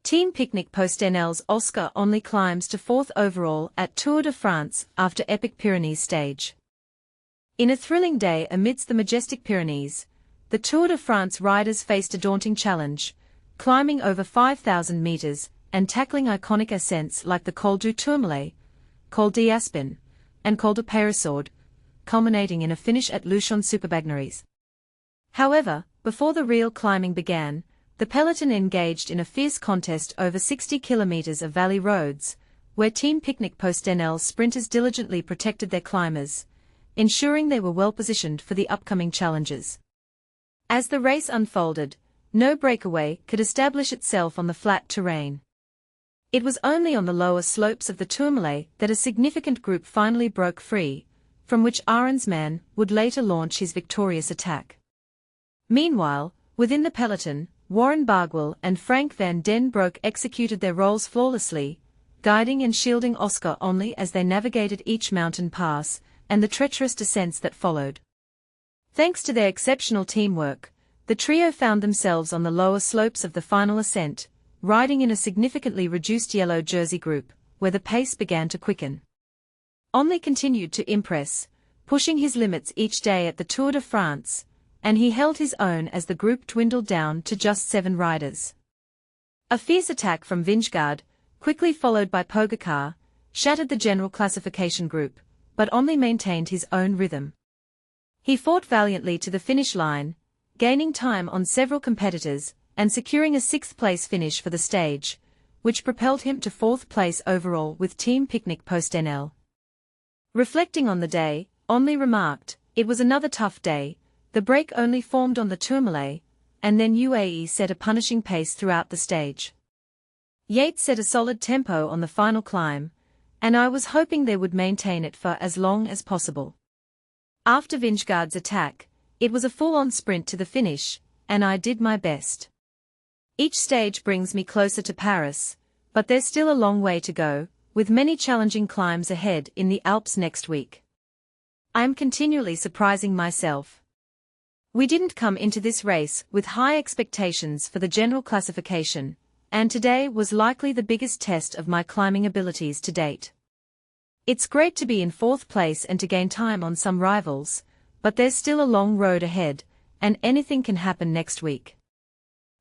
Team Picnic PostNL's Oscar Onley climbs to 4th overall at Tour de France after epic Pyrenees stage. In a thrilling day amidst the majestic Pyrenees, the Tour de France riders faced a daunting challenge, climbing over 5,000 meters and tackling iconic ascents like the Col du Tourmalet, Col de Aspin, and Col de Peyresourde, culminating in a finish at Luchon-Superbagnères. However, before the real climbing began, the peloton engaged in a fierce contest over 60 kilometers of valley roads, where Team Picnic PostNL's sprinters diligently protected their climbers, ensuring they were well positioned for the upcoming challenges. As the race unfolded, no breakaway could establish itself on the flat terrain. It was only on the lower slopes of the Tourmalet that a significant group finally broke free, from which Warren's man would later launch his victorious attack. Meanwhile, within the peloton, Warren Barguil and Frank van den Broek executed their roles flawlessly, guiding and shielding Oscar Onley as they navigated each mountain pass and the treacherous descents that followed. Thanks to their exceptional teamwork, the trio found themselves on the lower slopes of the final ascent, riding in a significantly reduced yellow jersey group, where the pace began to quicken. Onley continued to impress, pushing his limits each day at the Tour de France, and he held his own as the group dwindled down to just 7 riders. A fierce attack from Vingegaard, quickly followed by Pogacar, shattered the general classification group, but Onley maintained his own rhythm. He fought valiantly to the finish line, gaining time on several competitors, and securing a 6th-place finish for the stage, which propelled him to 4th place overall with Team Picnic PostNL. Reflecting on the day, Onley remarked, "It was another tough day. The break only formed on the Tourmalet, and then UAE set a punishing pace throughout the stage. Yates set a solid tempo on the final climb, and I was hoping they would maintain it for as long as possible. After Vingegaard's attack, it was a full-on sprint to the finish, and I did my best. Each stage brings me closer to Paris, but there's still a long way to go, with many challenging climbs ahead in the Alps next week. I am continually surprising myself. We didn't come into this race with high expectations for the general classification, and today was likely the biggest test of my climbing abilities to date. It's great to be in 4th place and to gain time on some rivals, but there's still a long road ahead, and anything can happen next week."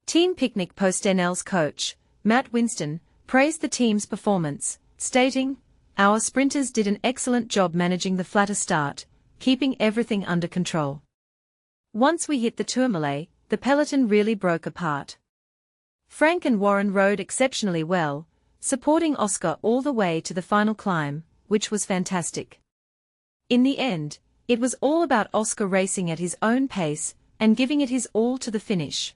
Team Picnic PostNL's coach, Matt Winston, praised the team's performance, stating, "Our sprinters did an excellent job managing the flatter start, keeping everything under control. Once we hit the Tourmalet, the peloton really broke apart. Frank and Warren rode exceptionally well, supporting Oscar all the way to the final climb, which was fantastic. In the end, it was all about Oscar racing at his own pace and giving it his all to the finish.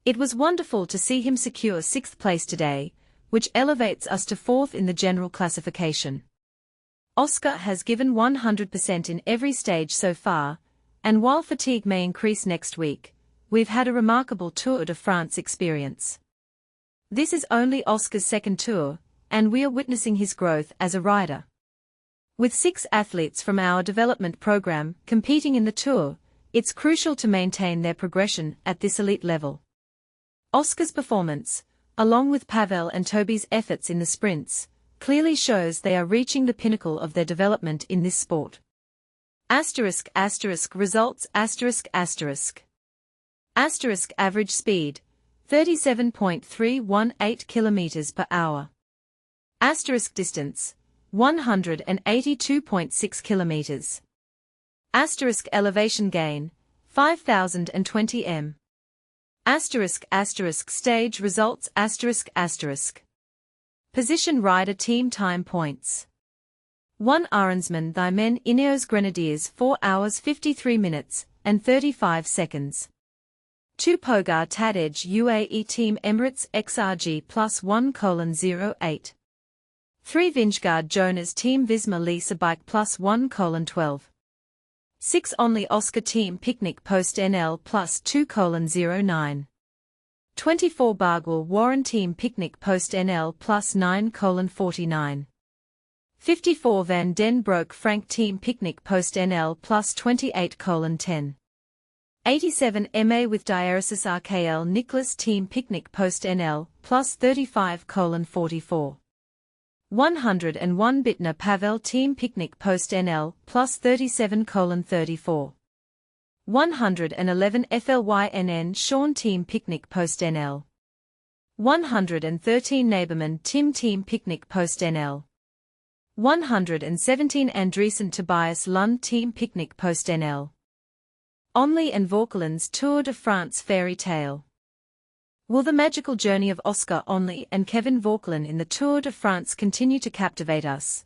It was wonderful to see him secure 6th place today, which elevates us to 4th in the general classification. Oscar has given 100% in every stage so far, and while fatigue may increase next week, we've had a remarkable Tour de France experience. This is only Oscar's 2nd tour, and we are witnessing his growth as a rider. With 6 athletes from our development program competing in the Tour, it's crucial to maintain their progression at this elite level. Oscar's performance, along with Pavel and Toby's efforts in the sprints, clearly shows they are reaching the pinnacle of their development in this sport. Asterisk asterisk results asterisk asterisk. Asterisk average speed, 37.318 km per hour. Asterisk distance, 182.6 km. Asterisk elevation gain, 5,020 m. Asterisk asterisk stage results asterisk asterisk. Position rider team time points. 1 Arensman thy men Ineos Grenadiers 4 hours 53 minutes and 35 seconds. 2 Pogar Tadej UAE Team Emirates XRG +1:08. 3 Vingegaard Jonas Team Visma Lisa Bike +1:12. 6 Onley Oscar Team Picnic PostNL +2:09. 24 Barguil Warren Team Picnic PostNL +9:49. 54 Van den Broek Frank Team Picnic PostNL +28:10. 87 MA with diaresis RKL Nicholas Team Picnic PostNL, plus 35:44. 101 Bittner Pavel Team Picnic PostNL, plus 37:34. 111 FLYNN Sean Team Picnic PostNL. 113 Neighborman Tim Team Picnic PostNL. 117 Andreessen Tobias Lund Team Picnic PostNL. Onley and Vauquelin's Tour de France Fairy Tale. Will the magical journey of Oscar Onley and Kevin Vauquelin in the Tour de France continue to captivate us,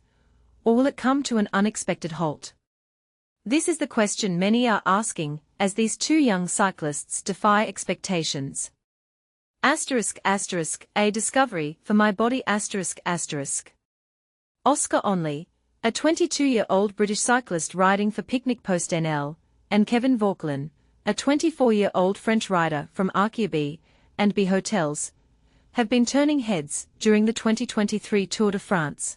or will it come to an unexpected halt? This is the question many are asking, as these two young cyclists defy expectations. A discovery for my body Oscar Onley, a 22-year-old British cyclist riding for Picnic PostNL, and Kevin Vauquelin, a 24-year-old French rider from Arquiabi and B Hotels, have been turning heads during the 2023 Tour de France.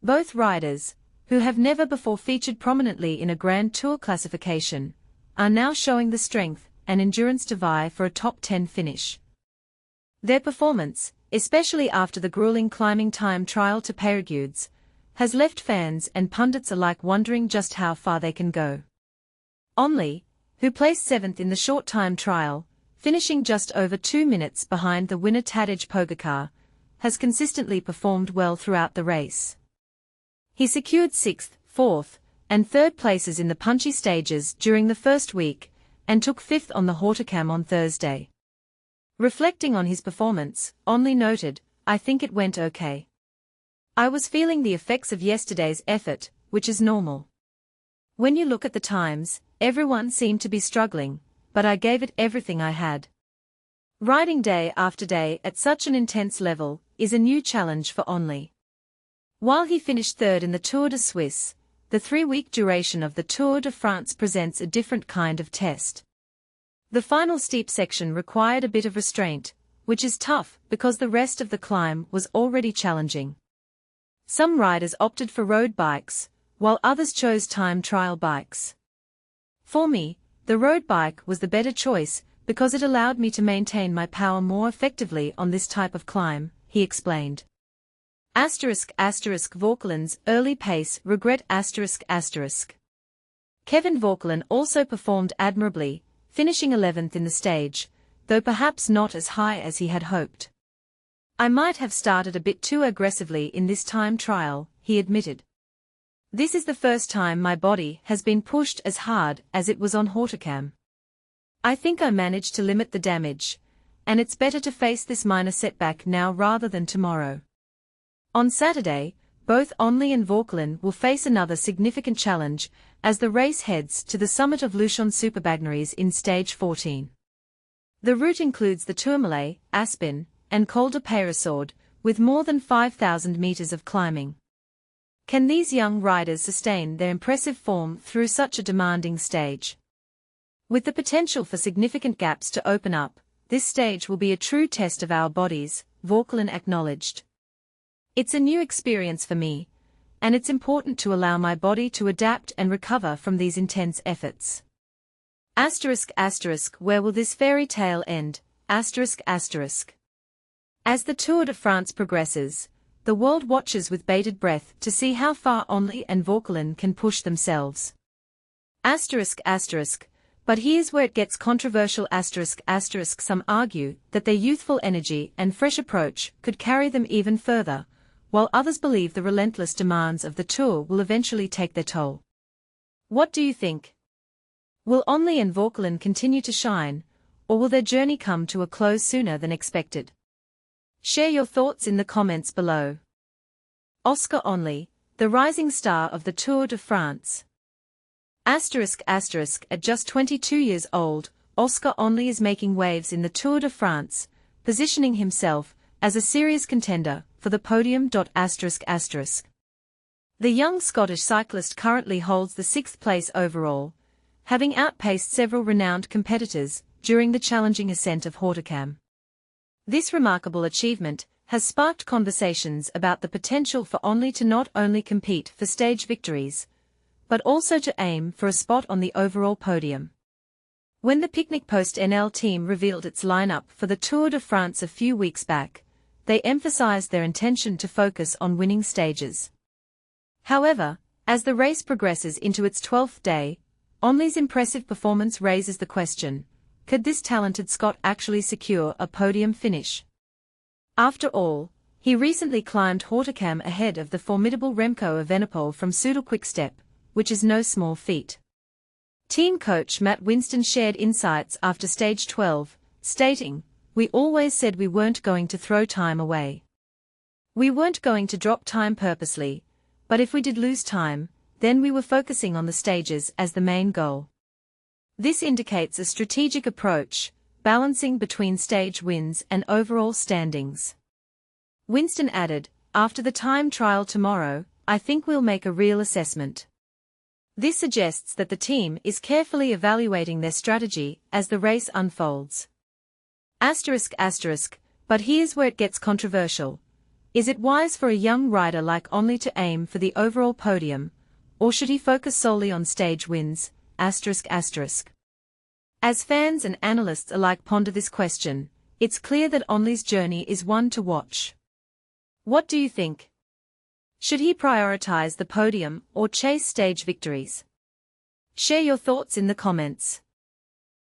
Both riders, who have never before featured prominently in a Grand Tour classification, are now showing the strength and endurance to vie for a top 10 finish. Their performance, especially after the grueling climbing time trial to Peyresourde, has left fans and pundits alike wondering just how far they can go. Onley, who placed 7th in the short time trial, finishing just over 2 minutes behind the winner Tadej Pogačar, has consistently performed well throughout the race. He secured 6th, 4th, and 3rd places in the punchy stages during the first week, and took 5th on the Hautacam on Thursday. Reflecting on his performance, Onley noted, "I think it went okay. I was feeling the effects of yesterday's effort, which is normal. When you look at the times, everyone seemed to be struggling, but I gave it everything I had." Riding day after day at such an intense level is a new challenge for Onley. While he finished 3rd in the Tour de Suisse, the 3-week duration of the Tour de France presents a different kind of test. The final steep section required a bit of restraint, which is tough because the rest of the climb was already challenging. Some riders opted for road bikes, while others chose time trial bikes. For me, the road bike was the better choice because it allowed me to maintain my power more effectively on this type of climb, he explained. Vauquelin's early pace regret Kevin Vauquelin also performed admirably, finishing 11th in the stage, though perhaps not as high as he had hoped. "I might have started a bit too aggressively in this time trial," he admitted. "This is the first time my body has been pushed as hard as it was on Hautacam. I think I managed to limit the damage, and it's better to face this minor setback now rather than tomorrow." On Saturday, both Onley and Vauquelin will face another significant challenge as the race heads to the summit of Luchon-Superbagnères in Stage 14. The route includes the Tourmalet, Aspin, and Col de Peyresourde, with more than 5,000 meters of climbing. Can these young riders sustain their impressive form through such a demanding stage? With the potential for significant gaps to open up, this stage will be a true test of our bodies, Vauquelin acknowledged. "It's a new experience for me, and it's important to allow my body to adapt and recover from these intense efforts." Where will this fairy tale end? As the Tour de France progresses, the world watches with bated breath to see how far Onley and Vauquelin can push themselves. But here's where it gets controversial. Some argue that their youthful energy and fresh approach could carry them even further, while others believe the relentless demands of the Tour will eventually take their toll. What do you think? Will Onley and Vauquelin continue to shine, or will their journey come to a close sooner than expected? Share your thoughts in the comments below. Oscar Onley, the rising star of the Tour de France. At just 22 years old, Oscar Onley is making waves in the Tour de France, positioning himself as a serious contender for the podium. The young Scottish cyclist currently holds the 6th place overall, having outpaced several renowned competitors during the challenging ascent of Hautacam. This remarkable achievement has sparked conversations about the potential for Onley to not only compete for stage victories, but also to aim for a spot on the overall podium. When the Picnic PostNL team revealed its lineup for the Tour de France a few weeks back, they emphasized their intention to focus on winning stages. However, as the race progresses into its 12th day, Onley's impressive performance raises the question, could this talented Scot actually secure a podium finish? After all, he recently climbed Overcame ahead of the formidable Remco Evenepoel from Soudal Quick-Step, which is no small feat. Team coach Matt Winston shared insights after stage 12, stating, "We always said we weren't going to throw time away. We weren't going to drop time purposely, but if we did lose time, then we were focusing on the stages as the main goal." This indicates a strategic approach, balancing between stage wins and overall standings. Winston added, "After the time trial tomorrow, I think we'll make a real assessment." This suggests that the team is carefully evaluating their strategy as the race unfolds. But here's where it gets controversial. Is it wise for a young rider like Onley to aim for the overall podium, or should he focus solely on stage wins? As fans and analysts alike ponder this question, it's clear that Onley's journey is one to watch. What do you think? Should he prioritize the podium or chase stage victories? Share your thoughts in the comments.